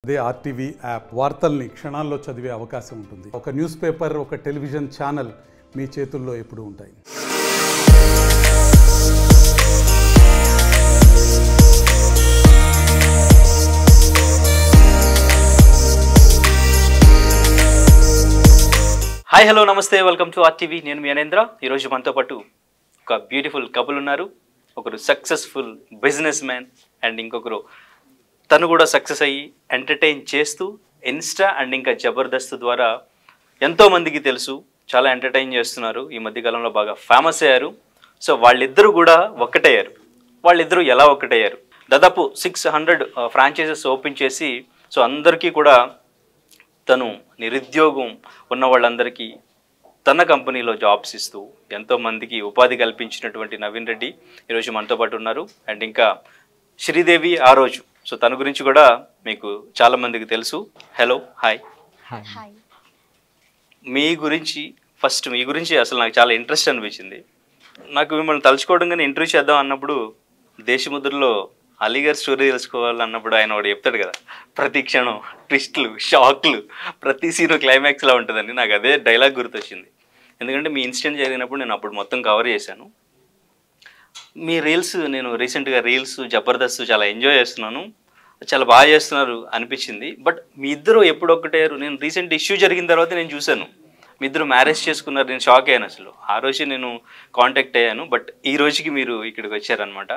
అదే RTV app వార్తల్ని క్షణాల్లో చదివే అవకాశం ఉంటుంది. ఒక న్యూస్ పేపర్, ఒక టెలివిజన్ ఛానల్ మీ చేతుల్లో ఎప్పుడూ ఉంటాయి. హాయ్ హలో నమస్తే, వెల్కమ్ టు ఆర్టీవీ. నేను మీ అనేంద్ర. ఈరోజు మనతో పాటు ఒక బ్యూటిఫుల్ కపుల్ ఉన్నారు. ఒకరు సక్సెస్ఫుల్ బిజినెస్ మ్యాన్ అండ్ ఇంకొకరు తను కూడా సక్సెస్ అయ్యి ఎంటర్టైన్ చేస్తూ ఇన్స్టా అండ్ ఇంకా జబర్దస్త్ ద్వారా ఎంతోమందికి తెలుసు, చాలా ఎంటర్టైన్ చేస్తున్నారు. ఈ మధ్యకాలంలో బాగా ఫేమస్ అయ్యారు. సో వాళ్ళిద్దరూ కూడా ఒక్కటయ్యారు. వాళ్ళిద్దరూ ఎలా ఒక్కటయ్యారు? దాదాపు 600 ఫ్రాంచైజెస్ ఓపెన్ చేసి సో అందరికీ కూడా తను నిరుద్యోగం ఉన్న వాళ్ళందరికీ తన కంపెనీలో జాబ్స్ ఇస్తూ ఎంతోమందికి ఉపాధి కల్పించినటువంటి నవీన్ రెడ్డి ఈరోజు మనతో పాటు ఉన్నారు. అండ్ ఇంకా శ్రీదేవి ఆ రోజు. సో తన గురించి కూడా మీకు చాలామందికి తెలుసు. Hello, hi. హాయ్. మీ గురించి అసలు నాకు చాలా ఇంట్రెస్ట్ అనిపించింది. నాకు మిమ్మల్ని తలుచుకోవడం కానీ ఇంటర్వ్యూ చేద్దాం అన్నప్పుడు దేశముద్రలో అలీగారి స్టోరీ తెలుసుకోవాలన్నప్పుడు ఆయన వాడు చెప్తాడు కదా, ప్రతి క్షణం ట్విస్ట్లు, షాక్లు, ప్రతి సీను క్లైమాక్స్లా ఉంటుందని నాకు అదే డైలాగ్ గుర్తొచ్చింది. ఎందుకంటే మీ ఇన్సిడెంట్ జరిగినప్పుడు నేను అప్పుడు మొత్తం కవర్ చేశాను. మీ రీల్స్ నేను రీసెంట్గా జబర్దస్త్ చాలా ఎంజాయ్ చేస్తున్నాను, చాలా బాగా చేస్తున్నారు అనిపించింది. బట్ మీ ఇద్దరు ఎప్పుడు ఒక్కటయ్యారు? నేను రీసెంట్ ఇష్యూ జరిగిన తర్వాత నేను చూశాను మీ ఇద్దరు మ్యారేజ్ చేసుకున్నారు. నేను షాక్ అయ్యాను. అసలు ఆ రోజే నేను కాంటాక్ట్ అయ్యాను. బట్ ఈ రోజుకి మీరు ఇక్కడికి వచ్చారనమాట.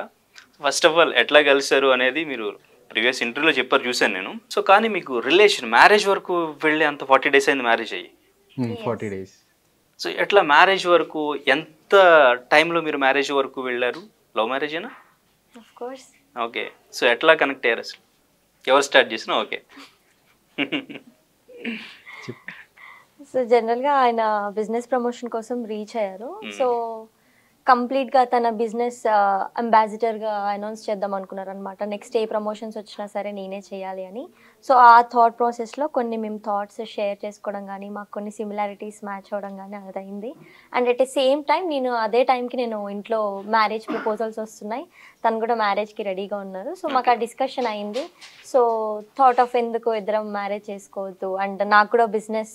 ఫస్ట్ ఆఫ్ ఆల్ ఎట్లా కలిసారు అనేది మీరు ప్రీవియస్ ఇంటర్వ్యూలో చెప్పారు, చూశాను నేను. సో కానీ మీకు రిలేషన్ మ్యారేజ్ వరకు వెళ్ళి అంత 40 days అయింది మ్యారేజ్ అయ్యి. 40 days. సో ఎట్లా మ్యారేజ్ వరకు, ఎంత టైంలో మీరు మ్యారేజ్ వరకు వెళ్ళారు? లవ్ మ్యారేజేనా? Of course. ఓకే. సో ఎట్లా కనెక్ట్ అయ్యారు అసలు? ఎవరు స్టార్ట్ చేసినా? ఓకే. సో జనరల్గా ఆయన బిజినెస్ ప్రమోషన్ కోసం రీచ్ అయ్యారు. సో కంప్లీట్గా తన బిజినెస్ అంబాసిడర్గా అనౌన్స్ చేద్దాం అనుకున్నారు అనమాట. నెక్స్ట్ ఏ ప్రమోషన్స్ వచ్చినా సరే నేనే చేయాలి అని. సో ఆ థాట్ ప్రాసెస్లో కొన్ని మేము థాట్స్ షేర్ చేసుకోవడం కానీ, మాకు కొన్ని సిమిలారిటీస్ మ్యాచ్ అవ్వడం కానీ అదైంది. And at the same time అదే టైంకి నేను ఇంట్లో మ్యారేజ్ ప్రపోజల్స్ వస్తున్నాయి, తను కూడా మ్యారేజ్కి రెడీగా ఉన్నారు. సో మాకు ఆ డిస్కషన్ అయింది. సో థాట్ ఆఫ్ ఎందుకు ఇద్దరం మ్యారేజ్ చేసుకోవద్దు. అండ్ నాకు కూడా బిజినెస్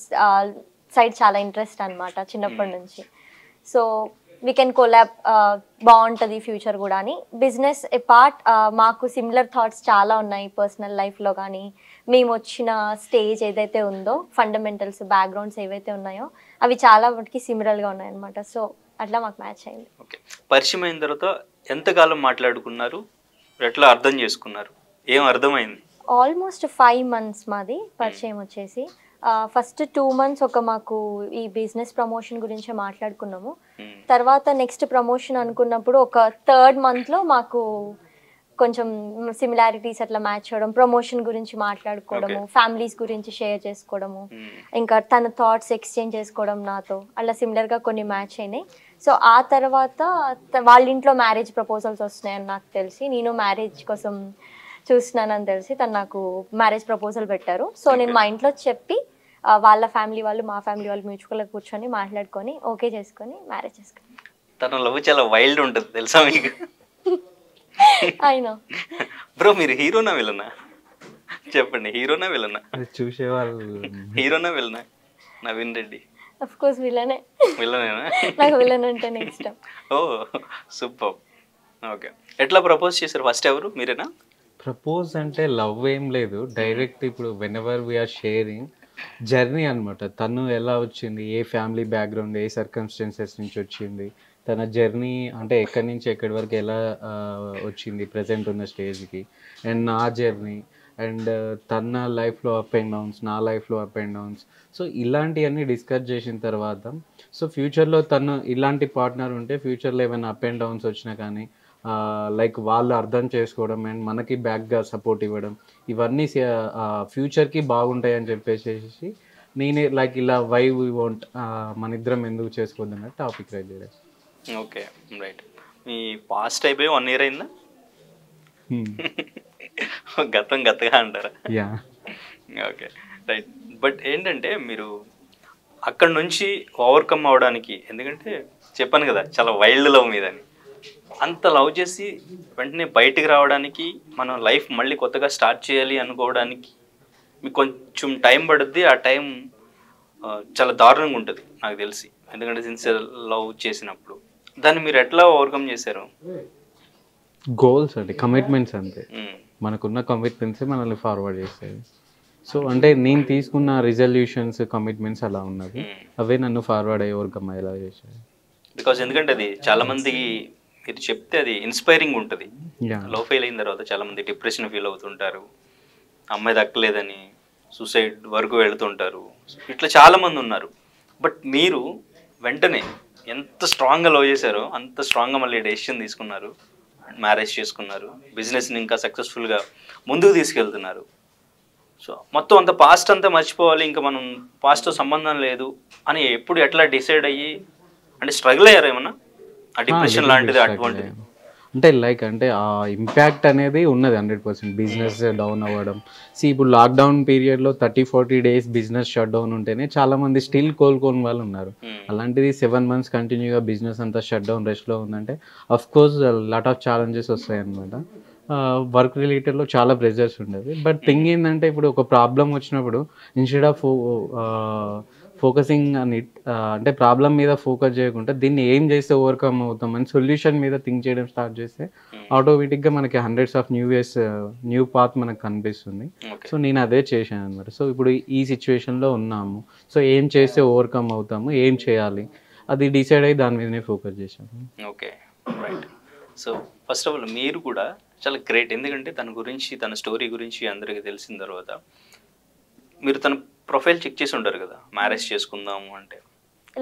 సైడ్ చాలా ఇంట్రెస్ట్ అనమాట చిన్నప్పటి నుంచి. సో వీ కెన్ కొలాబ్, బాగుంటుంది ఫ్యూచర్ కూడా అని. బిజినెస్ ఏ పార్ట్, మాకు సిమిలర్ థాట్స్ చాలా ఉన్నాయి పర్సనల్ లైఫ్లో కానీ, మేము వచ్చిన స్టేజ్ ఏదైతే ఉందో, ఫండమెంటల్స్, బ్యాక్గ్రౌండ్స్ ఏవైతే ఉన్నాయో అవి చాలా వాటికి సిమిలర్గా ఉన్నాయన్నమాట. సో అట్లా మాకు మ్యాచ్ అయింది. ఓకే. పరిచయం అయిన తర్వాత ఎంతకాలం మాట్లాడుకున్నారు? ఎట్లా అర్థం చేసుకున్నారు? ఏం అర్థమైంది? ఆల్మోస్ట్ 5 months మాది పరిచయం వచ్చేసి. ఫస్ట్ 2 months మాకు ఈ బిజినెస్ ప్రమోషన్ గురించి మాట్లాడుకున్నాము. తర్వాత నెక్స్ట్ ప్రమోషన్ అనుకున్నప్పుడు ఒక 3rd monthలో మాకు కొంచెం సిమిలారిటీస్ అట్లా మ్యాచ్ అవ్వడం, ప్రమోషన్ గురించి మాట్లాడుకోవడము, ఫ్యామిలీస్ గురించి షేర్ చేసుకోవడము, ఇంకా తన థాట్స్ ఎక్స్చేంజ్ చేసుకోవడం నాతో, అలా సిమిలర్గా కొన్ని మ్యాచ్ అయినాయి. సో ఆ తర్వాత వాళ్ళ ఇంట్లో మ్యారేజ్ ప్రపోజల్స్ వస్తున్నాయని నాకు తెలిసి, నేను మ్యారేజ్ కోసం చూస్తున్నానని తెలిసి తను నాకు మ్యారేజ్ ప్రపోజల్ పెట్టారు. సో నేను మా ఇంట్లో చెప్పి వాళ్ళ ఫ్యామిలీ వాళ్ళు, మా ఫ్యామిలీ వాళ్ళు మ్యూచువల్గా కూర్చొని మాట్లాడుకొని ఓకే చేసుకొని మ్యారేజ్ చేసుకుని. తన లవ్ చాలా వైల్డ్ ఉంటుంది తెలుసా మీకు? అయినా బ్రో, మీరు హీరోనా విలనా చెప్పండి? హీరోనా విలనా? చూసేవాళ్ళు హీరోనా విలనా? నవీన్ రెడ్డి అఫ్ కోర్స్ విలనే. విలనేనా? నాకు విలన్ అంటేనే ఇష్టం. Oh super. ఓకే. ఎట్లా ప్రపోజ్ చేశారు? ఫస్ట్ ఎవరు, మీరేనా? ప్రపోజ్ అంటే లవ్ ఏం లేదు, డైరెక్ట్ ఇప్పుడు వెనెవర్ వీఆర్ షేరింగ్ జర్నీ అనమాట. తను ఎలా వచ్చింది, ఏ ఫ్యామిలీ బ్యాక్గ్రౌండ్, ఏ సర్కమ్స్టెన్సెస్ నుంచి వచ్చింది, తన జర్నీ అంటే ఎక్కడి నుంచి ఎక్కడి వరకు ఎలా వచ్చింది ప్రజెంట్ ఉన్న స్టేజ్కి, అండ్ నా జర్నీ, అండ్ తన లైఫ్లో అప్ అండ్ డౌన్స్, నా లైఫ్లో అప్ అండ్ డౌన్స్. సో ఇలాంటివన్నీ డిస్కస్ చేసిన తర్వాత, సో ఫ్యూచర్లో తను ఇలాంటి పార్ట్నర్ ఉంటే ఫ్యూచర్లో ఏమైనా అప్ అండ్ డౌన్స్ వచ్చినా కానీ లైక్ వాళ్ళు అర్థం చేసుకోవడం అండ్ మనకి బ్యాక్గా సపోర్ట్ ఇవ్వడం, ఇవన్నీ ఫ్యూచర్కి బాగుంటాయి అని చెప్పేసి నేనే లైక్ ఇలా వై వీ వాంట్ మన ఇద్దరం ఎందుకు చేసుకోవద్దు అన్న టాపిక్ రైట్ చేయడం. Okay, right. మీ పాస్ట్ అయిపోయి 1 year అయిందా? గతగా అంటారా? యా. Okay, right. బట్ ఏంటంటే మీరు అక్కడ నుంచి ఓవర్కమ్ అవడానికి, ఎందుకంటే చెప్పాను కదా చాలా వైల్డ్ లవ్ మీదని, అంత లవ్ చేసి వెంటనే బయటికి రావడానికి, మనం లైఫ్ మళ్ళీ కొత్తగా స్టార్ట్ చేయాలి అనుకోవడానికి మీకు కొంచెం టైం పడుద్ది. ఆ టైం చాలా దారుణంగా ఉంటుంది నాకు తెలిసి, ఎందుకంటే సిన్సియర్ లవ్ చేసినప్పుడు. దాన్ని మీరు ఎట్లా ఓవర్కమ్ చేశారు? గోల్స్ అండి, కమిట్మెంట్స్ అంతే. మనకున్న కమిట్మెంట్స్ మనల్ని ఫార్వర్డ్ చేస్తాయి. సో అంటే నేను తీసుకున్న రిజల్యూషన్స్, కమిట్మెంట్స్ అలా ఉన్నది, అవే నన్ను ఫార్వర్డ్ అయ్యి ఓవర్కమ్ అయ్యేలా చేశాయి. బికాజ్ ఎందుకంటే అది చాలా మందికి మీరు చెప్తే అది ఇన్స్పైరింగ్ ఉంటుంది. లవ్ ఫెయిల్ అయిన తర్వాత చాలా మంది డిప్రెషన్ ఫీల్ అవుతుంటారు, అమ్మాయి దక్కలేదని సూసైడ్ వరకు వెళుతుంటారు, ఇట్లా చాలా మంది ఉన్నారు. బట్ మీరు వెంటనే ఎంత స్ట్రాంగ్గా లవ్ చేశారో అంత స్ట్రాంగ్గా మళ్ళీ డెసిషన్ తీసుకున్నారు, మ్యారేజ్ చేసుకున్నారు, బిజినెస్ని ఇంకా సక్సెస్ఫుల్గా ముందుకు తీసుకెళ్తున్నారు. సో మొత్తం అంత పాస్ట్ అంతా మర్చిపోవాలి, ఇంకా మనం పాస్ట్తో సంబంధం లేదు అని ఎప్పుడు ఎట్లా డిసైడ్ అయ్యి, అంటే స్ట్రగుల్ అయ్యారు ఏమన్నా ఆ డిప్రెషన్ లాంటిది అటువంటిది? అంటే లైక్ అంటే ఆ ఇంపాక్ట్ అనేది ఉన్నది 100%. బిజినెస్ డౌన్ అవ్వడం, ఇప్పుడు లాక్డౌన్ పీరియడ్లో 30-40 డేస్ బిజినెస్ షట్ డౌన్ ఉంటేనే చాలా మంది స్టిల్ కోలుకోని వాళ్ళు ఉన్నారు. అలాంటిది 7 months కంటిన్యూగా బిజినెస్ అంతా షట్ డౌన్ రెస్ట్లో ఉందంటే of course lot of challenges వస్తాయి అన్నమాట. వర్క్ రిలేటెడ్లో చాలా ప్రెజర్స్ ఉండేది. బట్ థింగ్ ఏంటంటే ఇప్పుడు ఒక ప్రాబ్లం వచ్చినప్పుడు ఇన్స్టెడ్ ఆఫ్ ఫోకసింగ్ అని అంటే ప్రాబ్లం మీద ఫోకస్ చేయకుండా దీన్ని ఏం చేస్తే ఓవర్కమ్ అవుతాం అని సొల్యూషన్ మీద థింక్ చేయడం స్టార్ట్ చేస్తే ఆటోమేటిక్గా మనకి హండ్రెడ్స్ ఆఫ్ న్యూ పాత్ మనకు కనిపిస్తుంది. సో నేను అదే చేశాను అనమాట. సో ఇప్పుడు ఈ సిచ్యువేషన్లో ఉన్నాము, సో ఏం చేస్తే ఓవర్కమ్ అవుతాము, ఏం చేయాలి అది డిసైడ్ అయ్యి దాని మీదనే ఫోకస్ చేశాను. Okay, right. So first of all మీరు కూడా చాలా గ్రేట్, ఎందుకంటే తన గురించి, తన స్టోరీ గురించి అందరికీ తెలిసిన తర్వాత మీరు తన ప్రొఫైల్ చెక్ చేసి ఉంటారు కదా, మ్యారేజ్ చేసుకుందాము అంటే.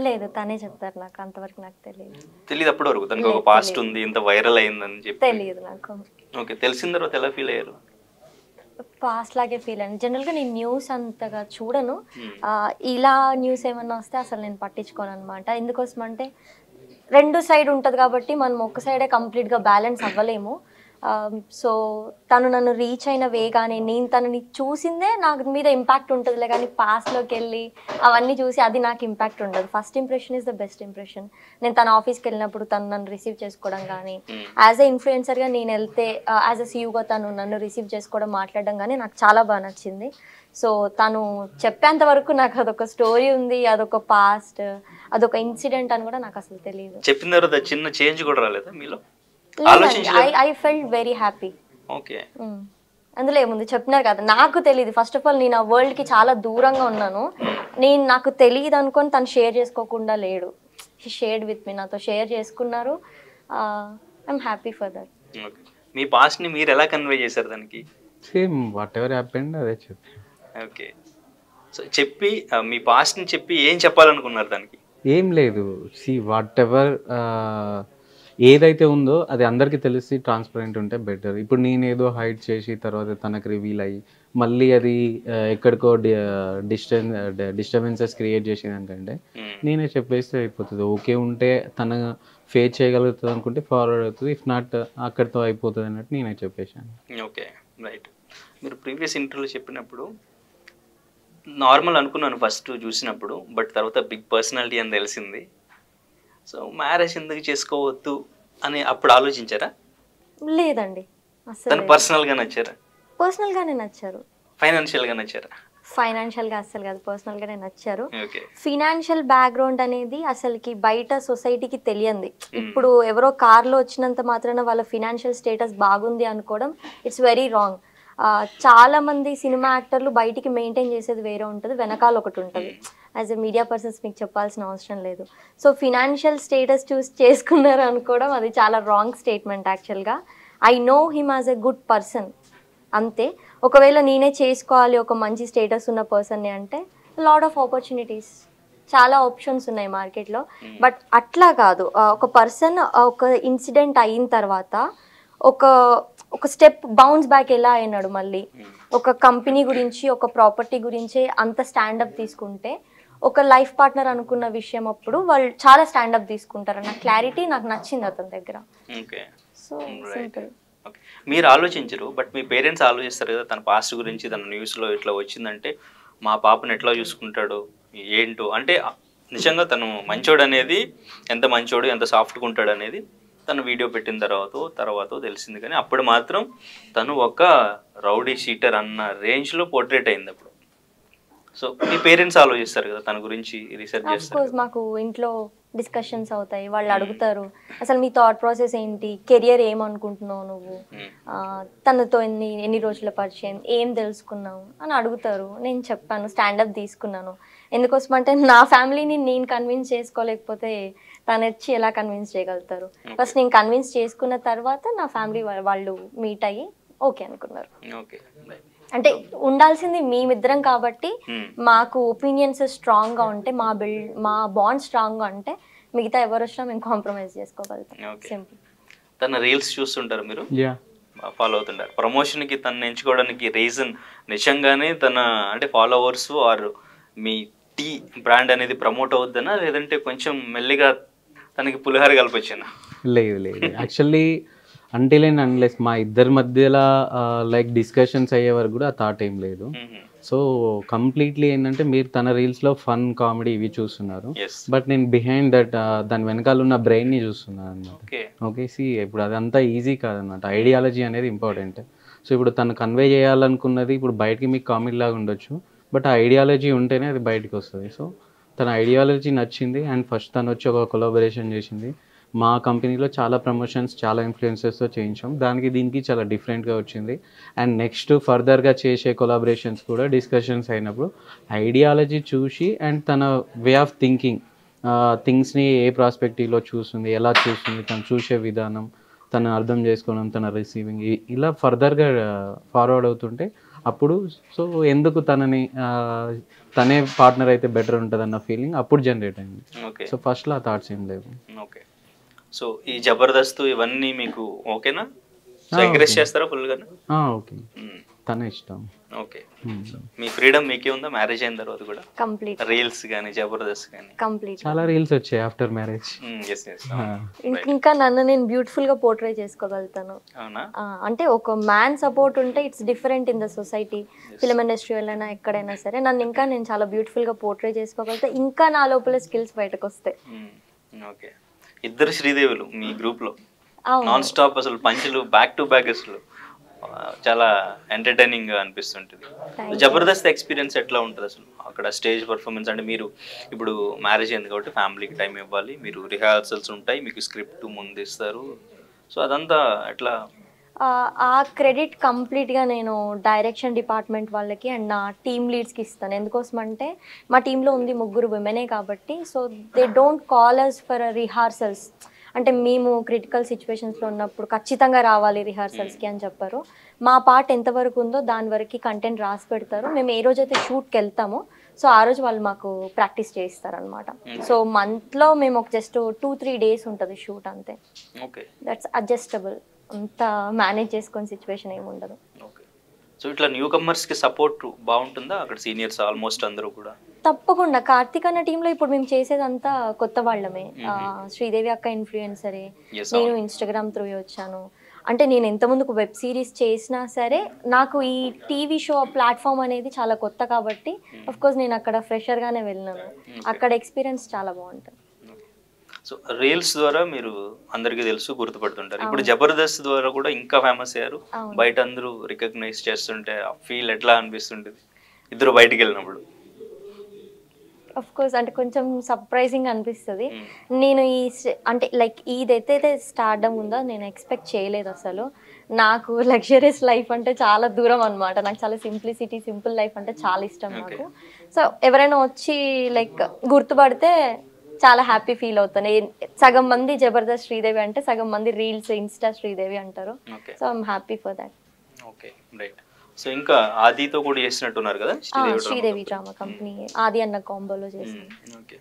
లేదు, తనే చెప్తారు నాకు, అంతవరకు నాకు తెలియదు అప్పటి వరకు తనకు ఒక పాస్ట్ ఉంది, ఇంత వైరల్ అయిందని చెప్పి తెలియదు నాకు. ఓకే, తెలిసిన తర్వాత ఎలా ఫీల్ అయ్యారు? పాస్ట్ లాగే ఫీల్ అయ్యాను. జనరల్గా నేను న్యూస్ అంతగా చూడను, ఇలా న్యూస్ ఏమన్నా వస్తే అసలు నేను పట్టించుకోను అనమాట. ఎందుకోసం అంటే 2 సైడ్ ఉంటుంది కాబట్టి మనం ఒక సైడే కంప్లీట్గా బ్యాలెన్స్ అవ్వలేము. సో తను నన్ను రీచ్ అయిన వే కానీ, నేను తనని చూసిందే నాకు మీద ఇంపాక్ట్ ఉంటుందిలే, కానీ పాస్ట్లోకి వెళ్ళి అవన్నీ చూసి అది నాకు ఇంపాక్ట్ ఉండదు. First impression is the best impression. నేను తన ఆఫీస్కి వెళ్ళినప్పుడు తను నన్ను రిసీవ్ చేసుకోవడం కానీ, యాజ్ ఎ ఇన్ఫ్లుయెన్సర్గా నేను వెళ్తే యాజ్ ఎ సీయూగా తను నన్ను రిసీవ్ చేసుకోవడం, మాట్లాడడం కానీ నాకు చాలా బాగా నచ్చింది. సో తను చెప్పేంత వరకు నాకు అదొక స్టోరీ ఉంది, అదొక పాస్ట్, అదొక ఇన్సిడెంట్ అని కూడా నాకు అసలు తెలియదు. చెప్పిన తర్వాత చిన్న చేంజ్ కూడా రాలేదా మీలో? I felt very happy. Okay, అందులో ఏముంది చెప్పినారు కదా, నాకు తెలియదు. ఫస్ట్ ఆఫ్ ఆల్ నేను ఆ వరల్డ్కి చాలా దూరంగా ఉన్నాను. నాకు తెలియదు అనుకొని తను షేర్ చేసుకోకుండా లేడు. హీ షేర్డ్ విత్ మీ, నాతో షేర్ చేసుకున్నారు. I'm happy for that. మీ పాస్ట్ని మీరు ఎలా కన్వే చేశారు దానికి? సేమ్ వాట్ ఎవర్ హ్యాపెండ్ అదే చెప్పి. ఓకే, సో చెప్పి మీ పాస్ట్ని చెప్పి ఏం చెప్పాలనుకున్నారు దానికి? ఏం లేదు, వాట్ ఎవర్ ఏదైతే ఉందో అది అందరికీ తెలిసి ట్రాన్స్పరెంట్ ఉంటే బెటర్. ఇప్పుడు నేను ఏదో హైడ్ చేసి తర్వాత తనకు రివీల్ అయ్యి మళ్ళీ అది ఎక్కడికో డిస్టర్బెన్సెస్ క్రియేట్ చేసేదానికంటే నేనే చెప్పేస్తే అయిపోతుంది. ఓకే ఉంటే తన ఫేస్ చేయగలుగుతుంది అనుకుంటే ఫార్వర్డ్ అవుతుంది, ఇఫ్ నాట్ అక్కడితో అయిపోతుంది అన్నట్టు నేనే చెప్పేశాను. Okay, right. మీరు ప్రీవియస్ ఇంటర్వ్యూలో చెప్పినప్పుడు నార్మల్ అనుకున్నాను ఫస్ట్ చూసినప్పుడు, బట్ తర్వాత బిగ్ పర్సనాలిటీ అని తెలిసింది. సో మ్యారేజ్ ఎందుకు చేసుకోవద్దు అని అప్పుడు ఆలోచించారా? లేదండి, అసలు పర్సనల్గా నచ్చారా? పర్సనల్గానే నచ్చారు. ఫైనాన్షియల్గా నచ్చారా? ఫైనాన్షియల్గా అస్సలు కాదు, పర్సనల్గానే నచ్చారు. ఓకే, ఫినాన్షియల్ బ్యాక్గ్రౌండ్ అనేది అసలుకి బయట సొసైటీకి తెలియంది. ఇప్పుడు ఎవరో కార్లో వచ్చినంత మాత్రాన వాళ్ళ ఫినాన్షియల్ స్టేటస్ బాగుంది అనుకోవడం ఇట్స్ వెరీ రాంగ్. చాలా మంది సినిమా యాక్టర్లు బయటికి మెయింటైన్ చేసేది వేరే ఉంటుంది, వెనకాల ఒకటి ఉంటుంది. యాజ్ ఎ మీడియా పర్సన్స్ మీకు చెప్పాల్సిన అవసరం లేదు. సో ఫినాన్షియల్ స్టేటస్ చూస్ చేసుకున్నారు అనుకోవడం అది చాలా రాంగ్ స్టేట్మెంట్ యాక్చువల్గా. I know him as a good person, అంతే. ఒకవేళ నేనే చేసుకోవాలి ఒక మంచి స్టేటస్ ఉన్న పర్సన్ని అంటే లాట్ ఆఫ్ ఆపర్చునిటీస్, చాలా ఆప్షన్స్ ఉన్నాయి మార్కెట్లో. బట్ అట్లా కాదు, ఒక పర్సన్ ఒక ఇన్సిడెంట్ అయిన తర్వాత ఒక స్టెప్ బౌన్స్ బ్యాక్ ఎలా అయినాడు, మళ్ళీ ఒక కంపెనీ గురించి ఒక ప్రాపర్టీ గురించి అంత స్టాండప్ తీసుకుంటే ఒక లైఫ్ పార్ట్నర్ అనుకున్న విషయం అప్పుడు వాళ్ళు చాలా స్టాండప్ తీసుకుంటారు అన్న క్లారిటీ నాకు నచ్చింది అతని దగ్గర. So simple. మీరు ఆలోచించరు, బట్ మీ పేరెంట్స్ ఆలోచిస్తారు కదా తన పాస్ట్ గురించి, తన న్యూస్లో ఇట్లా వచ్చిందంటే మా పాపను ఎట్లా చూసుకుంటాడు ఏంటో, అంటే నిజంగా తను మంచోడు అనేది, ఎంత మంచోడు ఎంత సాఫ్ట్గా ఉంటాడు అనేది తను వీడియో పెట్టిన తర్వాత తెలిసింది. కానీ అప్పుడు మాత్రం తను ఒక రౌడీ షీటర్ అన్న రేంజ్లో పోర్ట్రేట్ అయింది అప్పుడు. సో మీ పేరెంట్స్ ఆలోచిస్తారు కదా తన గురించి, రీసెర్చ్ చేస్తారు. కోర్స్ మాకు ఇంట్లో డిస్కషన్స్ అవుతాయి, వాళ్ళు అడుగుతారు అసలు మీ థాట్ ప్రాసెస్ ఏంటి, కెరియర్ ఏమనుకుంటున్నావు నువ్వు, తనతో ఎన్ని రోజుల పరిచయం, ఏం తెలుసుకున్నావు అని అడుగుతారు. నేను చెప్పాను, స్టాండప్ తీసుకున్నాను. ఎందుకోసం అంటే నా ఫ్యామిలీని నేను కన్విన్స్ చేసుకోలేకపోతే తను వచ్చి ఎలా కన్విన్స్ చేయగలుగుతారు. ఫస్ట్ నేను కన్విన్స్ చేసుకున్న తర్వాత నా ఫ్యామిలీ వాళ్ళు మీట్ అయ్యి ఓకే అనుకున్నారు. అంటే ఉండాల్సింది మేమిద్దరం కాబట్టి మాకు ఒపీనియన్స్ స్ట్రాంగ్ గా ఉంటే, మా బాండ్ స్ట్రాంగ్ గా ఉంటే మిగతా ఎవరు వచ్చినా మేము కాంప్రమైజ్ చేసుకోగలుగుతాం. సింపుల్. తన రీల్స్ చూస్తుంటారు మీరు, ఫాలో అవుతుంటారు. ప్రమోషన్ కి తను ఎంచుకోవడానికి రీజన్ నిజంగానే తన అంటే ఫాలోవర్స్ ఆర్ మీ టీ బ్రాండ్ అనేది ప్రమోట్ అవుద్దనా, లేదంటే కొంచెం మెల్లిగా తనకి పులిహార కల్పొచ్చానా? లేదు యాక్చువల్లీ అంటిల్ అండ్ అన్లెస్ మా ఇద్దరి మధ్యలో లైక్ డిస్కషన్స్ అయ్యే వరకు కూడా ఆ థాట్ ఏం లేదు. సో కంప్లీట్లీ ఏంటంటే మీరు తన రీల్స్లో ఫన్ కామెడీ ఇవి చూస్తున్నారు, బట్ నేను బిహైండ్ దట్ దాని వెనకాల ఉన్న బ్రెయిన్ని చూస్తున్నాను అనమాట. ఓకే, ఇప్పుడు అదంతా ఈజీ కాదనమాట. ఐడియాలజీ అనేది ఇంపార్టెంట్. సో ఇప్పుడు తను కన్వే చేయాలనుకున్నది ఇప్పుడు బయటికి మీకు కామెడీ లాగా ఉండొచ్చు, బట్ ఆ ఐడియాలజీ ఉంటేనే అది బయటకు వస్తుంది. సో తన ఐడియాలజీ నచ్చింది అండ్ ఫస్ట్ తను వచ్చి ఒక కొలాబరేషన్ చేసింది. మా కంపెనీలో చాలా ప్రమోషన్స్ చాలా ఇన్ఫ్లుయెన్సర్స్తో చేయించాం, దీనికి చాలా డిఫరెంట్గా వచ్చింది. అండ్ నెక్స్ట్ ఫర్దర్గా చేసే కొలాబరేషన్స్ కూడా డిస్కషన్స్ అయినప్పుడు ఐడియాలజీ చూసి అండ్ తన వే ఆఫ్ థింకింగ్, థింగ్స్ని ఏ ప్రాస్పెక్టివ్లో చూస్తుంది, ఎలా చూస్తుంది, తను చూసే విధానం, తను అర్థం చేసుకోవడం, తన రిసీవింగ్, ఇలా ఫర్దర్గా ఫార్వర్డ్ అవుతుంటే అప్పుడు సో ఎందుకు తనే పార్ట్నర్ అయితే బెటర్ ఉంటుంది అన్న ఫీలింగ్ అప్పుడు జనరేట్ అయింది. సో ఫస్ట్లో ఆ థాట్స్ ఏం లేవు. ఓకే, సో ఈ జబర్దస్త్ ఇవన్నీ మీకు ఓకేనా? ఎంకరేజ్ చేస్తారా ఫుల్గా? ఓకే, తన ఇష్టం. ఓకే, మీ ఫ్రీడమ్ మీకే ఉందా మ్యారేజ్ అయిన తర్వాత కూడా? కంప్లీట్. రీల్స్ కానీ జబర్దస్త్ కానీ కంప్లీట్ చాలా రీల్స్ వచ్చాయి ఆఫ్టర్ మ్యారేజ్. ఇంకా నన్ను నేను బ్యూటిఫుల్ గా పోర్ట్రే చేసుకోగలుగుతాను. అంటే ఒక మ్యాన్ సపోర్ట్ ఉంటే it's different in the society. Film industry వెళ్ళినా ఎక్కడైనా సరే నేను చాలా బ్యూటిఫుల్ గా పోర్ట్రే చేసుకోగలుగుతా, ఇంకా నా లోపల స్కిల్స్ బయటకు వస్తాయి. ఓకే, ఇద్దరు శ్రీదేవులు మీ గ్రూప్ లో నాన్ స్టాప్ అసలు పంచులు బ్యాక్ టు బ్యాక్, అసలు చాలా ఎంటర్టైనింగ్ గా అనిపిస్తుంటుంది. జబర్దస్త్ ఎక్స్పీరియన్స్ ఎట్లా ఉంటుంది అసలు అక్కడ స్టేజ్ పర్ఫార్మెన్స్? అంటే మీరు ఇప్పుడు మ్యారేజ్ అయింది కాబట్టి ఫ్యామిలీకి టైం ఇవ్వాలి, మీరు రిహార్సల్స్ ఉంటాయి, మీకు స్క్రిప్ట్ ముందు ఇస్తారు. సో అదంతా ఎట్లా? ఆ క్రెడిట్ కంప్లీట్గా నేను డైరెక్షన్ డిపార్ట్మెంట్ వాళ్ళకి అండ్ నా టీమ్ లీడ్స్కి ఇస్తాను. ఎందుకోసం అంటే మా టీంలో ఉంది 3 విమెనే కాబట్టి, so they don't call us for rehearsals. అంటే మేము క్రిటికల్ సిచ్యువేషన్స్లో ఉన్నప్పుడు ఖచ్చితంగా రావాలి రిహార్సల్స్కి అని చెప్పారు. మా పార్ట్ ఎంతవరకు ఉందో దాని వరకు కంటెంట్ రాసి పెడతారు. మేము ఏ రోజైతే షూట్కి వెళ్తామో సో ఆ రోజు వాళ్ళు మాకు ప్రాక్టీస్ చేయిస్తారు అనమాట. సో మంత్లో మేము ఒక జస్ట్ 2-3 డేస్ ఉంటుంది షూట్, అంతే. దట్స్ అడ్జస్టబుల్, అంతా మేనేజ్ చేసుకునే సిచ్యువేషన్ ఏమి ఉండదు. సో ఇట్లా న్యూ కమర్స్కి సపోర్ట్ బాగుంటుందా అక్కడ? సీనియర్స్ ఆల్మోస్ట్ అందరూ కూడా తప్పకుండా. కార్తిక్ అన్న టీంలో ఇప్పుడు మేము చేసేదంతా కొత్త వాళ్ళమే. శ్రీదేవి అక్క ఇన్ఫ్లుయెన్సరే, నేను ఇన్స్టాగ్రామ్ త్రూ వచ్చాను. అంటే నేను ఎంతమందికి వెబ్ సిరీస్ చేసినా సరే నాకు ఈ టీవీ షో ప్లాట్ఫామ్ అనేది చాలా కొత్త కాబట్టి అఫ్ కోర్స్ నేను అక్కడ ఫ్రెషర్గానే వెళ్ళినాను. అక్కడ ఎక్స్పీరియన్స్ చాలా బాగుంటుంది. సో రీల్స్ ద్వారా మీరు అందరికీ తెలుసు, గుర్తుపడుతుంటారు. ఇప్పుడు జబర్దస్త్ ద్వారా కూడా ఇంకా ఫేమస్ అయ్యారు, బయట అందరూ రికగ్నైజ్ చేస్తుంటే ఆ ఫీల్ ఎట్లా అనిపిస్తుంటుంది ఇద్దరు బయటికి వెళ్ళినప్పుడు? అఫ్ కోర్స్ అంటే కొంచెం సర్ప్రైజింగ్ అనిపిస్తుంది. నేను అంటే లైక్ ఇదైతే స్టార్డమ్ ఉందో నేను ఎక్స్పెక్ట్ చేయలేదు అసలు. నాకు లగ్జరియస్ లైఫ్ అంటే చాలా దూరం అనమాట. నాకు చాలా సింపుల్ లైఫ్ అంటే చాలా ఇష్టం నాకు. సో ఎవరైనా వచ్చి లైక్ గుర్తుపడితే చాలా హ్యాపీ ఫీల్ అవుతాను. సగం మంది జబర్దస్త్ శ్రీదేవి అంటే సగం మంది రీల్స్ ఇన్స్టా శ్రీదేవి అంటారు. So I'm happy for that. Okay, right. So ఇంకా ఆదితో కూడా చేసినట్టున్నారు కదా శ్రీదేవి డ్రామా కంపెనీ, ఆది అన్న కాంబోలో చేసింది. ఓకే,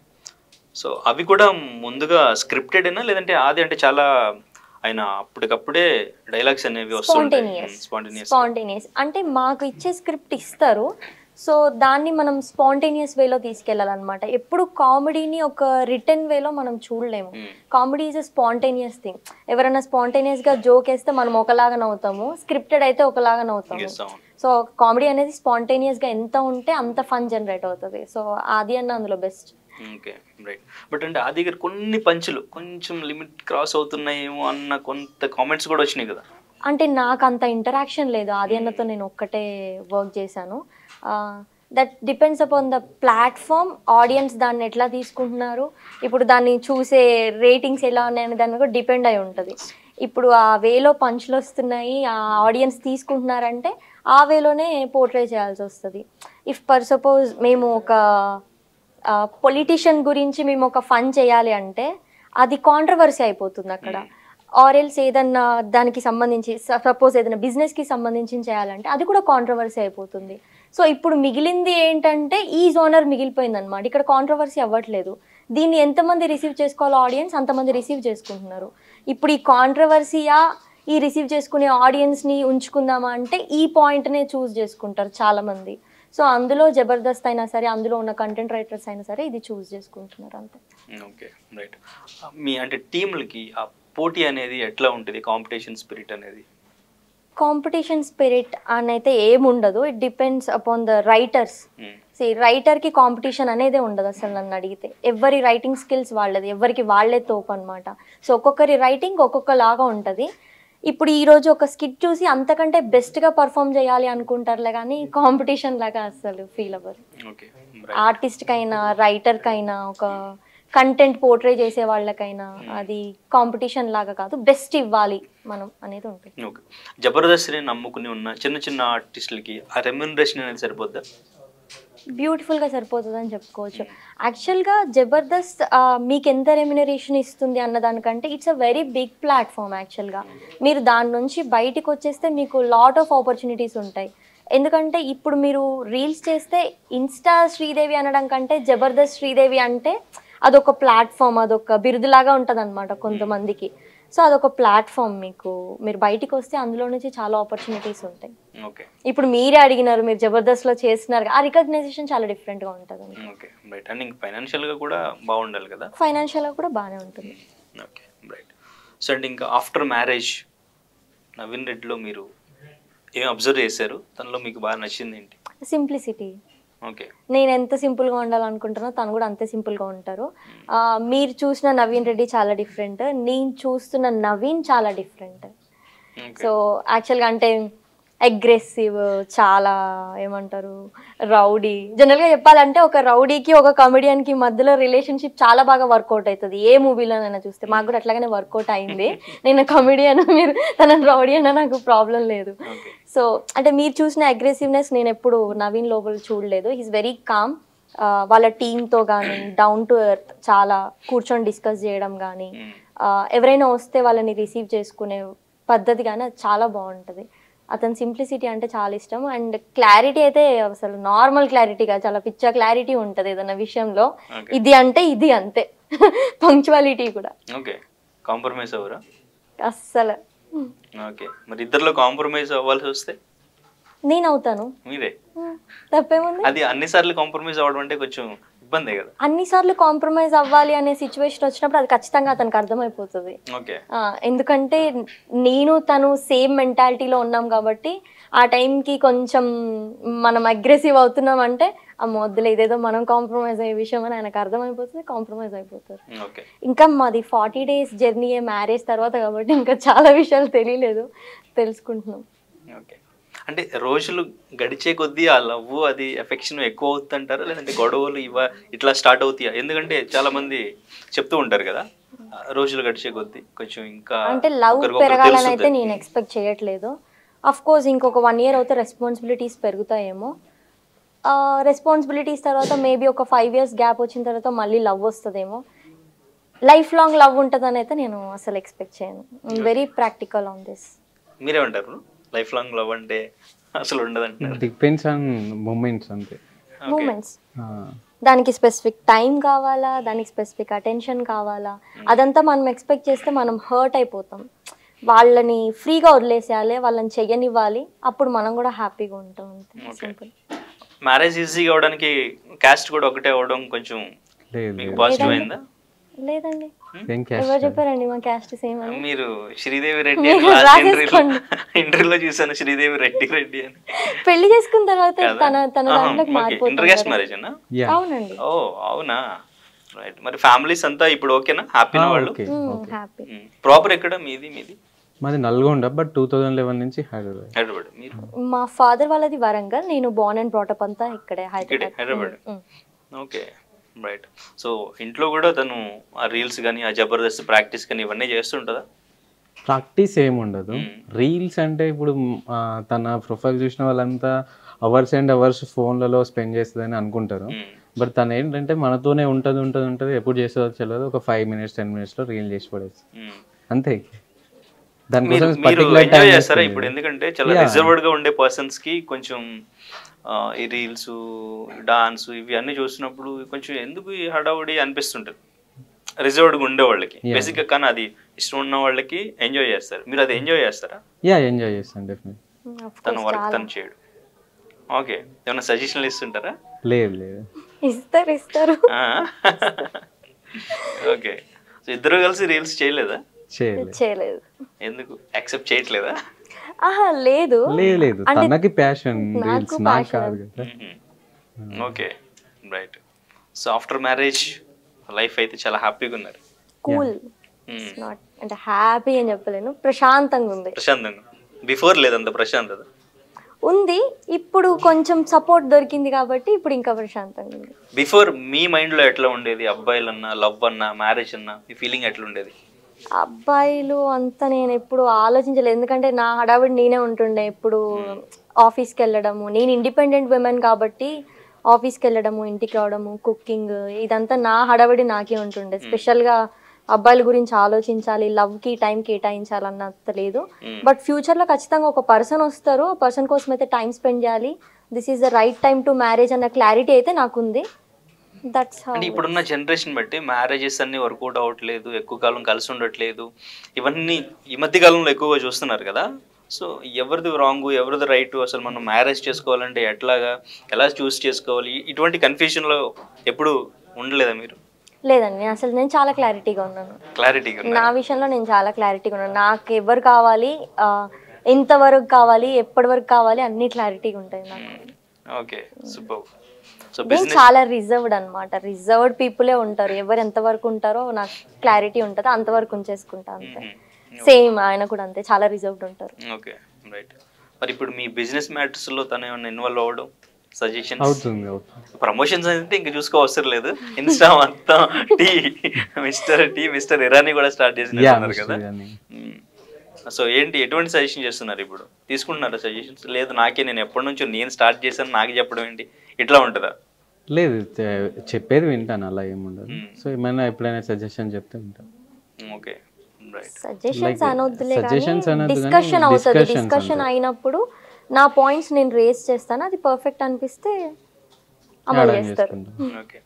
సో అవి కూడా ముందుగా స్క్రిప్టెడ్ అయినా లేదంటే ఆది అంటే చాలా ఆయన అప్పటికప్పుడే డైలాగ్స్ అనేవి వస్తుంటాయి? స్పాంటేనియస్ అంటే మాకు ఇచ్చే స్క్రిప్ట్ ఇస్తారు, సో దాన్ని మనం స్పాంటేనియస్ వేలో తీసుకెళ్ళాలన్నమాట. ఎప్పుడు కామెడీని ఒక రిటర్న్ వేలో మనం చూడలేము. Comedy is a spontaneous thing. ఎవరైనా స్పాంటేనియస్గా జోక్ వేస్తే మనం ఒకలాగా నవ్వుతాము, స్క్రిప్టెడ్ అయితే ఒకలాగా నవ్వుతాము. సో కామెడీ అనేది స్పాంటేనియస్గా ఎంత ఉంటే అంత ఫన్ జనరేట్ అవుతుంది. సో అది అన్న అందులో బెస్ట్. Okay right. బట్ అంటే ఆది గారు కొన్ని పంచులు కొంచెం లిమిట్ క్రాస్ అవుతున్నాయేమో అన్న కొంత కామెంట్స్ కూడా వచ్చినాయి కదా. అంటే నాకు అంత ఇంటరాక్షన్ లేదు ఆది అన్నతో, నేను ఒక్కటే వర్క్ చేశాను. That depends upon the platform, audience దాన్ని ఎట్లా తీసుకుంటున్నారు, ఇప్పుడు దాన్ని చూసే రేటింగ్స్ ఎలా ఉన్నాయని దాన్ని కూడా డిపెండ్ అయి ఉంటుంది. ఇప్పుడు ఆ వేలో పంచులు వస్తున్నాయి, ఆ ఆడియన్స్ తీసుకుంటున్నారంటే ఆ వేలోనే పోర్ట్రే చేయాల్సి వస్తుంది. ఇఫ్ పర్ సపోజ్ మేము ఒక పొలిటీషియన్ గురించి మేము ఒక ఫన్ చేయాలి అంటే అది కాంట్రవర్సీ అయిపోతుంది అక్కడ. ఆర్ఎల్స్ ఏదన్నా దానికి సంబంధించి సపోజ్ ఏదైనా బిజినెస్కి సంబంధించి చేయాలంటే అది కూడా కాంట్రవర్సీ అయిపోతుంది. సో ఇప్పుడు మిగిలింది ఏంటంటే ఈ జోనర్ మిగిలిపోయింది అనమాట. ఇక్కడ కాంట్రవర్సీ అవ్వట్లేదు. దీన్ని ఎంతమంది రిసీవ్ చేసుకోవాలో ఆడియన్స్ అంతమంది రిసీవ్ చేసుకుంటున్నారు. ఇప్పుడు ఈ కాంట్రవర్సీయా ఈ రిసీవ్ చేసుకునే ఆడియన్స్ని ఉంచుకుందామా అంటే ఈ పాయింట్నే చూస్ చేసుకుంటారు చాలామంది. సో అందులో జబర్దస్త్ అయినా సరే, అందులో ఉన్న కంటెంట్ రైటర్స్ అయినా సరే ఇది చూస్ చేసుకుంటున్నారు అంతే. Okay right. మీ అంటే టీంలకి ఆ పోటీ అనేది ఎట్లా ఉంటుంది, కాంపిటీషన్ స్పిరిట్ అనేది? కాంపిటీషన్ స్పిరిట్ అని అయితే ఏముండదు. It depends upon the writers. రైటర్కి కాంపిటీషన్ అనేదే ఉండదు అసలు నన్ను అడిగితే. ఎవరి రైటింగ్ స్కిల్స్ వాళ్ళది, ఎవరికి వాళ్ళే తోపు అనమాట. సో ఒక్కొక్కరి రైటింగ్ ఒక్కొక్కలాగా ఉంటుంది. ఇప్పుడు ఈరోజు ఒక స్కిట్ చూసి అంతకంటే బెస్ట్గా పర్ఫామ్ చేయాలి అనుకుంటారులే కానీ కాంపిటీషన్ లాగా అసలు ఫీల్ అవ్వరు. ఆర్టిస్ట్కైనా రైటర్కైనా ఒక కంటెంట్ పోర్ట్రే చేసే వాళ్ళకైనా అది కాంపిటీషన్ లాగా కాదు, బెస్ట్ ఇవ్వాలి మనం అనేది ఉంటుంది. ఓకే. జబర్దస్త్ని నమ్ముకుని ఉన్న చిన్న చిన్న ఆర్టిస్టులకి ఆ రెమ్యూనరేషన్ అనేది సరిపోద్దా? బ్యూటిఫుల్గా సరిపోతుంది అని చెప్పుకోవచ్చు. యాక్చువల్గా జబర్దస్త్ మీకు ఎంత రెమ్యునరేషన్ ఇస్తుంది అన్నదానికంటే it's a very big platform. యాక్చువల్గా మీరు దాని నుంచి బయటికి వచ్చేస్తే మీకు లాట్ ఆఫ్ ఆపర్చునిటీస్ ఉంటాయి. ఎందుకంటే ఇప్పుడు మీరు రీల్స్ చేస్తే ఇన్స్టా శ్రీదేవి అనడం కంటే జబర్దస్త్ శ్రీదేవి అంటే అదొక ప్లాట్ఫామ్, అదొక బిరుదులాగా ఉంటుంది అనమాట కొంతమందికి. సో అదొక ప్లాట్ఫామ్. మీరు బయటికి వస్తే అందులో నుంచి చాలా ఆపర్చునిటీస్ ఉంటాయి. ఇప్పుడు మీరే అడిగినారు, మీరు జబర్దస్త్లో చేస్తున్నారు, ఆ రికగ్నైజేషన్ చాలా డిఫరెంట్గా ఉంటుంది. ఫైనాన్షియల్గా కూడా బాగుండాలి కదా? ఫైనాన్షియల్గా కూడా బాగానే ఉంటుంది. Okay right. సో అంటే ఇంకా ఆఫ్టర్ మ్యారేజ్ నవీన్ రెడ్డిలో మీరు ఏం అబ్జర్వ్ చేశారు, తనలో మీకు బాగా నచ్చింది ఏంటి? సింప్లిసిటీ. ఓకే. నేను ఎంత సింపుల్గా ఉండాలనుకుంటానో తను కూడా అంతే సింపుల్గా ఉంటారు. మీరు చూసిన నవీన్ రెడ్డి చాలా డిఫరెంట్, నేను చూస్తున్న నవీన్ చాలా డిఫరెంట్. సో యాక్చువల్గా అంటే అగ్రెసివ్, చాలా ఏమంటారు రౌడీ. జనరల్గా చెప్పాలంటే ఒక రౌడీకి ఒక కమెడియన్కి మధ్యలో రిలేషన్షిప్ చాలా బాగా వర్కౌట్ అవుతుంది ఏ మూవీలోనైనా చూస్తే. మాకు కూడా అట్లాగనే వర్కౌట్ అయింది. నేను కమెడియన్, మీరు తనని రౌడీ అన్న నాకు ప్రాబ్లం లేదు. సో అంటే మీరు చూసిన అగ్రెసివ్నెస్ నేను ఎప్పుడు నవీన్ లోపల చూడలేదు. He's very calm. వాళ్ళ టీంతో కానీ డౌన్ టు ఎర్త్, చాలా కూర్చొని డిస్కస్ చేయడం కానీ, ఎవరైనా వస్తే వాళ్ళని రిసీవ్ చేసుకునే పద్ధతి కానీ అది చాలా బాగుంటుంది. అతని సింప్లిసిటీ అంటే చాలా ఇష్టం. అండ్ క్లారిటీ అయితే అసలు నార్మల్ క్లారిటీగా చాలా పిచ్చా క్లారిటీ ఉంటుంది ఏదైనా విషయంలో. ఇది అంటే ఇది అంతే. పంక్చువాలిటీ కూడా. ఓకే. కాంప్రమైజ్ అవ్వరా అస్సలు? ఓకే. మరి ఇద్దరిలో కాంప్రమైజ్ అవ్వాల్సి వస్తే నేను అవుతాను. మీరే? తప్పేముంది? అది అన్నిసార్లు కాంప్రమైజ్ అవ్వడం అంటే కొంచెం ఇబ్బందే కదా? అన్నిసార్లు కాంప్రమైజ్ అవ్వాలి అనే సిచ్యువేషన్ వచ్చినప్పుడు అది ఖచ్చితంగా అతనికి అర్థమైపోతుంది. ఎందుకంటే నేను తను సేమ్ మెంటాలిటీలో ఉన్నాం కాబట్టి ఆ టైంకి కొంచెం మనం అగ్రెసివ్ అవుతున్నాం అంటే ఆ మొదలు ఇదేదో మనం కాంప్రమైజ్ అయ్యే విషయం అని ఆయనకు అర్థమైపోతుంది, కాంప్రమైజ్ అయిపోతారు. ఇంకా మాది 40 days జర్నీ మ్యారేజ్ తర్వాత కాబట్టి ఇంకా చాలా విషయాలు తెలియలేదు, తెలుసుకుంటున్నాం. ఓకే. అంటే రోజులు గడిచే కొద్దీ ఆ లవ్ అది ఎఫెక్షన్ ఎక్కువ అవుతుంది అంటారా, లేదంటే గొడవలు ఇట్లా స్టార్ట్ అవుతాయా? ఎందుకంటే చాలా మంది చెప్తూ ఉంటారు కదా రోజులు గడిచే కొద్దీ కొంచెం ఇంకా అంటే లవ్ పెరగాలని అయితే నేను ఎక్స్పెక్ట్ చేయట్లేదు. అఫ్ కోర్స్ ఇంకొక 1 year అయితే రెస్పాన్సిబిలిటీస్ పెరుగుతాయేమో. రెస్పాన్సిబిలిటీస్ తర్వాత మేబీ ఒక 5 years గ్యాప్ వచ్చిన తర్వాత మళ్ళీ లవ్ వస్తుందేమో. లైఫ్ లాంగ్ లవ్ ఉంటుందని అయితే నేను అసలు ఎక్స్పెక్ట్ చేయను. Very practical on this. మీరేమంటారు? లైఫ్ లాంగ్ లవ్ అంటే అసలు ఉండదంటారు? డిపెండ్స్ ఆన్ మూమెంట్స్ అంతే. మూమెంట్స్, దానికి స్పెసిఫిక్ టైం కావాలా, దానికి స్పెసిఫిక్ అటెన్షన్ కావాలా, అదంతా మనం ఎక్స్పెక్ట్ చేస్తే మనం హర్ట్ అయిపోతాం. వాళ్ళని ఫ్రీగా వదిలేసేయాలి, వాళ్ళని చెయ్యనివ్వాలి, అప్పుడు మనం కూడా హ్యాపీగా ఉంటాం. సింపుల్. మ్యారేజ్ ఈజీగా అవడానికి క్యాస్ట్ కూడా ఒకటే అవడం కొంచెం పాజిటివ్ అయిందా? లేదండి. సేమ్ ఎవరు క్యాస్ట్. చెప్పారండి మా క్యాస్ట్ సేమ్ అని? మీరు శ్రీదేవి రెడ్డి మీరు అని లాస్ట్ రాసేసుకోండి. ఇంటర్వ్యూలో చూసాను, శ్రీదేవి రెడ్డి అని. పెళ్లి చేసుకున్న తర్వాత కదా? తన ఆహా, దాంట్లోకి ఓకే. ఇంటర్ క్యాస్ట్ మారిపోతుంది. మ్యారేజ్ అన్నా? యా అవునండి. ఓ అవునా, రైట్. మరి ఫ్యామిలీస్ అంతా ఇప్పుడు ఓకేనా, హ్యాపీనా వాళ్ళు? ఓకే. హ్యాపీ. ప్రాపర్ ఎక్కడ మీది? మాది నల్గొండ, బట్ 2011 నుంచి హైదరాబాద్. హైదరాబాద్. మీరు మా ఫాదర్ వాళ్ళది వరంగల్, నేను బోర్న్ అండ్ బ్రాటప్ అంతా ఇక్కడే Hyderabad. Um. Okay, right. So ఇంట్లో కూడా తను ఆ రీల్స్ కానీ ఆ జబర్దస్త్ ప్రాక్టీస్ కానీ ఇవన్నీ చేస్తుంటుందా? ప్రాక్టీస్ ఏమి ఉండదు. రీల్స్ అంటే ఇప్పుడు తన ప్రొఫైల్ చూసిన వాళ్ళంతా అవర్స్ అండ్ అవర్స్ ఫోన్లలో స్పెండ్ చేస్తుందని అనుకుంటారు. బట్ తను ఏంటంటే మనతోనే ఉంటుంది, ఎప్పుడు చేస్తుందో తెలియదు. ఒక 5 minutes 10 minutesలో రీల్ చేసి పడేస్తుంది అంతే. దానికోసం మీరు పర్టికులర్ ఎంజాయ్ టైం చేస్తారా ఇప్పుడు? ఎందుకంటే చాలా రిజర్వ్డ్ గా ఉండే పర్సన్స్ కి కొంచెం ఈ రీల్స్, డాన్స్ ఇవి అన్ని చూసినప్పుడు కొంచెం ఎందుకు ఈ హడావుడి అనిపిస్తుంటది రిజర్వ్డ్ గా ఉండే వాళ్ళకి బేసిక్ గా. కానీ అది ఇష్టం ఉన్న వాళ్ళకి ఎంజాయ్ చేస్తారు. మీరు అది ఎంజాయ్ చేస్తారా? ఎంజాయ్ చేస్తాను డెఫినెట్. తన వర్క్ తను చేయడు. ఓకే, ఏమైనా సజెషన్లు ఇస్తుంటారా? లేదు ఇస్తారు. ఓకే, సో ఇద్దరు కలిసి రీల్స్ చేయలేదా? చేయలేదు. ఎందుకు యాక్సెప్ట్ చేయట్లేదా? ఆహా లేదు. తనకి ప్యాషన్ రీల్స్, నాకు కాదు కదా. Okay, right. So after marriage life అయితే చాలా హ్యాపీగా ఉన్నారు. కూల్, నాట్ అంటే హ్యాపీ అని చెప్పలేను, ప్రశాంతంగా ఉంది. ప్రశాంతంగా. బిఫోర్ లేదంత ప్రశాంతత ఉంది, ఇప్పుడు కొంచెం సపోర్ట్ దొరికింది కాబట్టి ఇప్పుడు ఇంకా ప్రశాంతంగా ఉంది. బిఫోర్ మీ మైండ్ లో ఎట్లా ఉండేది? అబ్బాయిలన్నా, లవ్ అన్నా, మ్యారేజ్ అన్నా మీ ఫీలింగ్ ఎట్లా ఉండేది? అబ్బాయిలు అంతా నేను ఎప్పుడు ఆలోచించలేదు, ఎందుకంటే నా హడావిడి నేనే ఉంటుండే. ఎప్పుడు ఆఫీస్కి వెళ్ళడము, నేను ఇండిపెండెంట్ విమెన్ కాబట్టి ఆఫీస్కి వెళ్ళడము, ఇంటికి రావడము, కుకింగ్, ఇదంతా నా హడావిడి నాకే ఉంటుండే. స్పెషల్గా అబ్బాయిల గురించి ఆలోచించాలి, లవ్కి టైం కేటాయించాలన్నంత లేదు. బట్ ఫ్యూచర్లో ఖచ్చితంగా ఒక పర్సన్ వస్తారు, ఆ పర్సన్ కోసం అయితే టైం స్పెండ్ చేయాలి, this is the right time to marriage అన్న క్లారిటీ అయితే నాకుంది. That's how. అంటే ఇప్పుడున్న జనరేషన్ బట్టి మ్యారేజెస్ అన్ని వర్కౌట్ అవ్వట్లేదు, ఎక్కువ కాలం కలిసి ఉండట్లేదు, ఇవన్నీ ఈ మధ్య కాలంలో ఎక్కువగా చూస్తున్నారు కదా. సో ఎవరిది రాంగ్, ఎవరిది రైట్, అసలు మనం మ్యారేజ్ చేసుకోవాలంటే ఎలా చూస్ చేసుకోవాలి, ఇటువంటి కన్ఫ్యూజన్లో ఎప్పుడు ఉండలేదా మీరు? లేదండి, అసలు నేను చాలా క్లారిటీగా ఉన్నాను. క్లారిటీగా నా విషయంలో నేను చాలా క్లారిటీగా ఉన్నాను. నాకు ఎవరు కావాలి, ఎంతవరకు కావాలి, ఎప్పటి వరకు కావాలి, అన్ని క్లారిటీగా ఉంటాయి నాకు. Okay, super. సో నేను చాలా రిజర్వ్డ్ అనమాట. రిజర్వ్డ్ పీపులే ఉంటారు, ఎవరు ఎంతవరకు ఉంటారో నాకు క్లారిటీ ఉంటుంది, అంతవరకు ఉంచేసుకుంటా అంతే. సేమ్ ఆయన కూడా అంతే, చాలా రిజర్వ్డ్ ఉంటారు. Okay, right. మరి ఇప్పుడు మీ బిజినెస్ మ్యాటర్స్ లో తను ఏమైనా ఇన్వాల్వ్ అవ్వడం, సజెషన్స్, అవుతుంది. ప్రమోషన్స్ అయితే ఇంకా చూసుకోవసరం లేదు, ఇన్స్టా మొత్తం మిస్టర్ ఇరానీ కూడా స్టార్ట్ చేసినారు కదా. సో ఏంటి, ఎటువంటి సజెషన్ చేస్తున్నారు ఇప్పుడు? తీసుకుంటున్నారా సజెషన్స్? లేదు నేను ఎప్పటి నుంచో నేను స్టార్ట్ చేశాను, నాకు చెప్పడం ఏంటి, ఇట్లా ఉంటుందా? లేదు, చెప్పేది వింటాను, అలా ఏముండదు. సో ఏమైనా ఎప్పుడైనా సజెషన్ చెప్తే వింటాను. Okay, right. సజెషన్స్ అనొద్దులే, Suggestions అనొద్దు కానీ డిస్కషన్ అవుతుంది. discussions డిస్కషన్ అయినప్పుడు నా పాయింట్స్ నేను రేస్ చేస్తాను, అది పర్ఫెక్ట్ అనిపిస్తే అమలు చేస్తారు. ఓకే,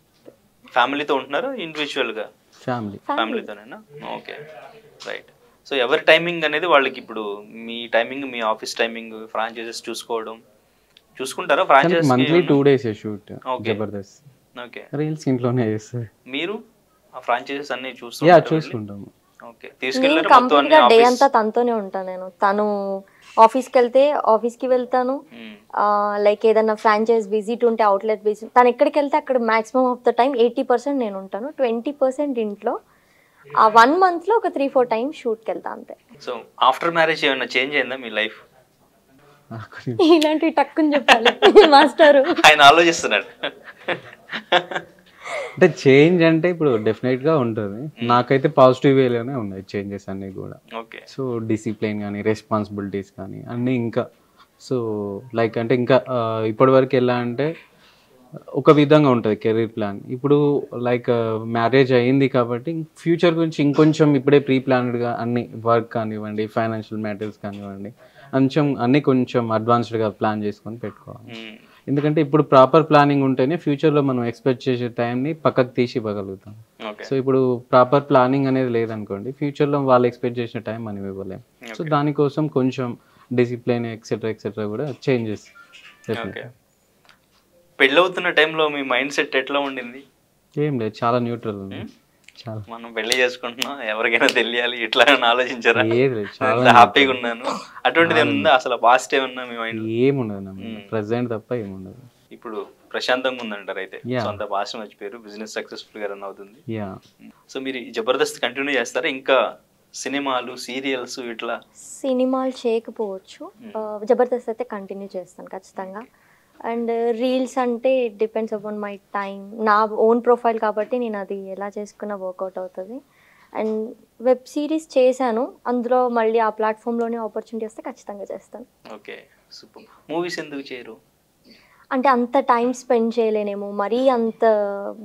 ఫ్యామిలీతో ఉంటున్నారా ఇండివిజువల్ గా? ఫ్యామిలీతోనేనా? Okay, right. సో ఎవరి టైమింగ్ అనేది వాళ్ళకి, ఇప్పుడు మీ టైమింగ్, మీ ఆఫీస్ టైమింగ్, ఫ్రాంచైజెస్ చూసుకుంటారా? Franchises monthly 2 days shoot Jabardasth. Okay, reels ఇంట్లోనే చేస్తారు. మీరు ఆ ఫ్రాంచైజెస్ అన్ని చూసుకుంటాము. ఓకే, నేను తీసుకెళ్ళారు కంప్లీట్ గా డే అంతా తనతోనే ఉంటాను. నేను తను ఆఫీస్కి వెళ్తే ఆఫీస్కి వెళ్తాను, లైక్ ఏదన్నా ఫ్రాంచైజ్ విజిట్ ఉంటే, అవుట్లెట్ విజిట్, తను ఎక్కడికి వెళ్తే అక్కడ మాక్సిమం ఆఫ్ ద టైం 80% నేను ఉంటాను, 20% ఇంట్లో. ఆ 1 month లో ఒక 3-4 times షూట్కి వెళ్తా అంతే. సో ఆఫ్టర్ మ్యారేజ్ ఏమైనా చేంజ్ అయిందా మీ లైఫ్? ఇలాంటివి టక్కుని చెప్పాలి మాస్టరు. ఆయన ఆలోచిస్తున్నాడు. అంటే చేంజ్ అంటే ఇప్పుడు డెఫినెట్ గా ఉంటుంది. నాకైతే పాజిటివ్ వేలోనే ఉన్నాయి చేంజెస్ అన్నీ కూడా. ఓకే, సో డిసిప్లిన్ కానీ, రెస్పాన్సిబిలిటీస్ కానీ అన్నీ ఇంకా, సో లైక్ అంటే ఇంకా ఇప్పటివరకు ఎలా అంటే ఒక విధంగా ఉంటుంది కెరీర్ ప్లాన్. ఇప్పుడు లైక్ మ్యారేజ్ అయ్యింది కాబట్టి ఫ్యూచర్ గురించి ఇంకొంచెం ఇప్పుడే ప్రీ ప్లాన్డ్గా అన్ని వర్క్ కానివ్వండి, ఫైనాన్షియల్ మ్యాటర్స్ కానివ్వండి, అన్నీ కొంచెం అడ్వాన్స్డ్గా ప్లాన్ చేసుకొని పెట్టుకోవాలి. ఎందుకంటే ఇప్పుడు ప్రాపర్ ప్లానింగ్ ఉంటేనే ఫ్యూచర్లో మనం ఎక్స్పెక్ట్ చేసే టైంని పక్కకు తీసి ఇవ్వగలుగుతాం. సో ఇప్పుడు ప్రాపర్ ప్లానింగ్ అనేది లేదనుకోండి, ఫ్యూచర్లో వాళ్ళు ఎక్స్పెక్ట్ చేసిన టైం మనం ఇవ్వలేం. సో దానికోసం కొంచెం డిసిప్లిన్ ఎక్సెట్రా కూడా చేంజెస్. పెళ్ళవుతున్న టైంలో మీ మైండ్ సెట్ ఎట్లా ఉండింది? ఏం లేదు, చాలా న్యూట్రల్ ఉంది. చాలా. మనం పెళ్లి చేసుకుంటున్నాం ఎవరికైనా తెలియాలి ఇట్లా అని ఆలోచించారా? ఏది లేదు, చాలా హ్యాపీగా ఉన్నాను అటువంటిది ఏమన్నా అసలు పాస్ట్ ఏమన్నా మీ మైండ్? ఏముండదు నా ప్రజెంట్ తప్ప ఏముండదు. ఇప్పుడు ప్రశాంతంగా ఉందంటారు అయితే. Yeah. సొంత భాష మర్చిపోయారు, బిజినెస్ సక్సెస్ఫుల్ గా రన్ అవుతుంది. యా సో మీరు ఈ జబర్దస్త్ కంటిన్యూ చేస్తారా? ఇంకా సినిమాలు సీరియల్స్ ఇట్లా? సినిమాలు చేయకపోవచ్చు, జబర్దస్త్ అయితే కంటిన్యూ చేస్తాను ఖచ్చితంగా. అండ్ రీల్స్ అంటే డిపెండ్స్ అపాన్ మై టైం, నా ఓన్ ప్రొఫైల్ కాబట్టి నేను అది ఎలా చేసుకున్నా వర్కౌట్ అవుతుంది. అండ్ వెబ్ సిరీస్ చేశాను, అందులో మళ్ళీ ఆ ప్లాట్ఫామ్లోనే ఆపర్చునిటీ వస్తే ఖచ్చితంగా చేస్తాను. Okay, super. మూవీస్ ఎందుకు చేయరు? అంటే అంత టైం స్పెండ్ చేయలేనేమో, మరీ అంత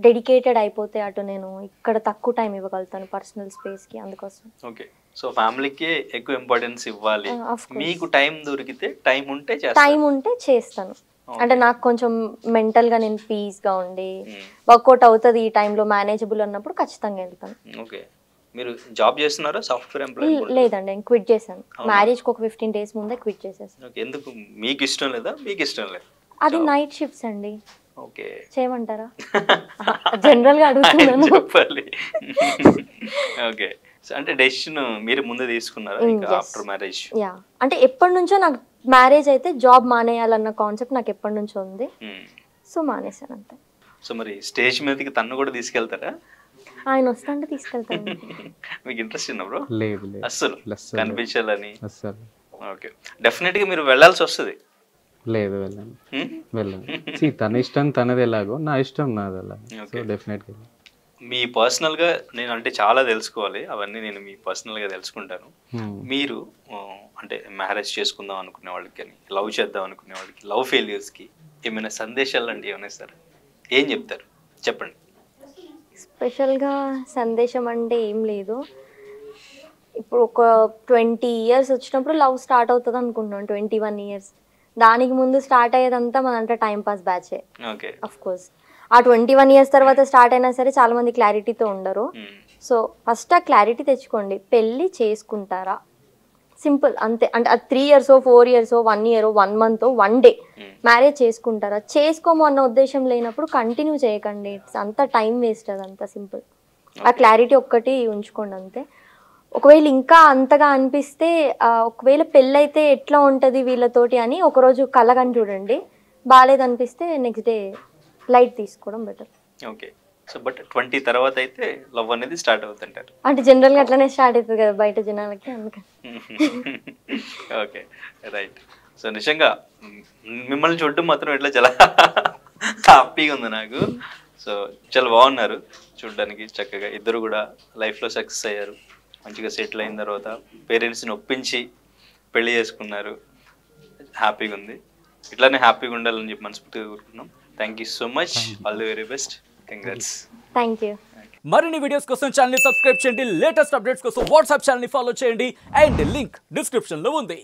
డెడికేటెడ్ అయిపోతే అటు నేను ఇక్కడ తక్కువ టైం ఇవ్వగలుగుతాను పర్సనల్ స్పేస్కి, అందుకోసం. ఓకే, సో ఫ్యామిలీకి ఎక్కువ ఇంపార్టెన్స్ ఇవ్వాలి. of course. మీకు టైం దొరికితే టైం ఉంటే టైం ఉంటే చేస్తాను. అంటే నాకు కొంచెం మెంటల్గా నేను పీస్గా ఉండి వర్కౌట్ అవుతుంది ఈ టైంలో మేనేజబుల్ అన్నప్పుడు ఖచ్చితంగా వెళ్తాను. ఓకే, మీరు జాబ్ చేస్తున్నారా? Software employee? లేదండి, నేను క్విట్ చేశాను. మ్యారేజ్కి ఒక 15 days ముందే క్విట్ చేసేసాను. ఓకే, ఎందుకు? మీకు ఇష్టం లేదా? మీకు ఇష్టం లేదా? అది నైట్ షిఫ్ట్స్ అండి. ఓకే, చేయమంటారా? జనరల్గా అడుగుతున్నాను. చెప్పాలి. ఓకే, అంటే డెసిషన్ మీరు ముందు తీసుకున్నారా ఇంకా ఆఫ్టర్ మ్యారేజ్? యా, అంటే ఎప్పటి నుంచో నాకు మ్యారేజ్ అయితే జాబ్ మానేయాలన్న కాన్సెప్ట్ నాకు ఎప్పటి నుంచో ఉంది. సో మానేశాను అంతే. సో మరి స్టేజ్ మీదకి తన్ను కూడా తీసుకెళ్తారా? ఆయన వస్తాంటే తీసుకెళ్తాను. మీకు ఇంట్రెస్ట్ ఉన్నా బ్రో? లేదు లేదు అస్సలు కనిపించాలని? అస్సలు. ఓకే, డెఫినెట్ గా మీరు వెళ్ళాల్సి వస్తుంది. లేదు వెళ్ళను. తన ఇష్టం తనది ఎలాగో, నా ఇష్టం నాది అలా. సో డెఫినెట్గా మీ పర్సనల్ గా నేను అంటే చాలా తెలుసుకోవాలి, అవన్నీ నేను మీ పర్సనల్ గా తెలుసుకుంటాను. మీరు అంటే మ్యారేజ్ చేసుకుందాం అనుకునే వాళ్ళకి కానీ, లవ్ చేద్దాం అనుకునే వాళ్ళకి, లవ్ ఫెయిల్యూర్స్ కి ఏమైనా సందేశాలు అంటే ఏమైనా ఇస్తారు? ఏం చెప్తారు చెప్పండి. స్పెషల్గా సందేశం అంటే ఏం లేదు. ఇప్పుడు ఒక 20 years వచ్చినప్పుడు లవ్ స్టార్ట్ అవుతుంది అనుకుంటున్నాను. 21 years, దానికి ముందు స్టార్ట్ అయ్యేదంతా మనంటే టైం పాస్ బ్యాచే. ఓకే, అఫ్ కోర్స్ ఆ 21 years తర్వాత స్టార్ట్ అయినా సరే చాలా మంది క్లారిటీతో ఉండరు. సో ఫస్ట్ ఆ క్లారిటీ తెచ్చుకోండి. పెళ్ళి చేసుకుంటారా, సింపుల్ అంతే. అంటే అది 3 years 4 years 1 year 1 month 1 day marriage చేసుకుంటారా, చేసుకోము అన్న ఉద్దేశం లేనప్పుడు కంటిన్యూ చేయకండి. అంత టైం వేస్ట్, అదంతా సింపుల్. ఆ క్లారిటీ ఒక్కటి ఉంచుకోండి అంతే. ఒకవేళ ఇంకా అంతగా అనిపిస్తే ఒకవేళ పెళ్ళైతే ఎట్లా ఉంటుంది వీళ్ళతోటి అని ఒకరోజు కలగని చూడండి. బాగాలేదనిపిస్తే నెక్స్ట్ డే లైట్ తీసుకోవడం బెటర్. ఓకే, సో బట్ 20 తర్వాత అయితే లవ్ అనేది స్టార్ట్ అవుతుంటారు. అంటే జనరల్గా అట్లనే స్టార్ట్ అవుతుంది కదా బయట జనాలకి, అందుకని. Okay, right. సో నిజంగా మిమ్మల్ని చూడడం మాత్రం ఇట్లా చాలా హ్యాపీగా ఉంది నాకు. సో చాలా బాగున్నారు చూడడానికి, చక్కగా ఇద్దరు కూడా లైఫ్లో సక్సెస్ అయ్యారు, మంచిగా సెటిల్ అయిన తర్వాత పేరెంట్స్ని ఒప్పించి పెళ్లి చేసుకున్నారు. హ్యాపీగా ఉంది, ఇట్లానే హ్యాపీగా ఉండాలని చెప్పి మనస్ఫూర్తిగా కోరుకుంటున్నాం. Thank you so much, all the very best, congrats. Thank you. మరిన్ని వీడియోస్ కోసం ఛానల్ ని సబ్స్క్రైబ్ చేయండి, లేటెస్ట్ అప్డేట్స్ కోసం వాట్సాప్ ఛానల్ ని ఫాలో చేయండి, అండ్ లింక్ డిస్క్రిప్షన్ లో ఉంది.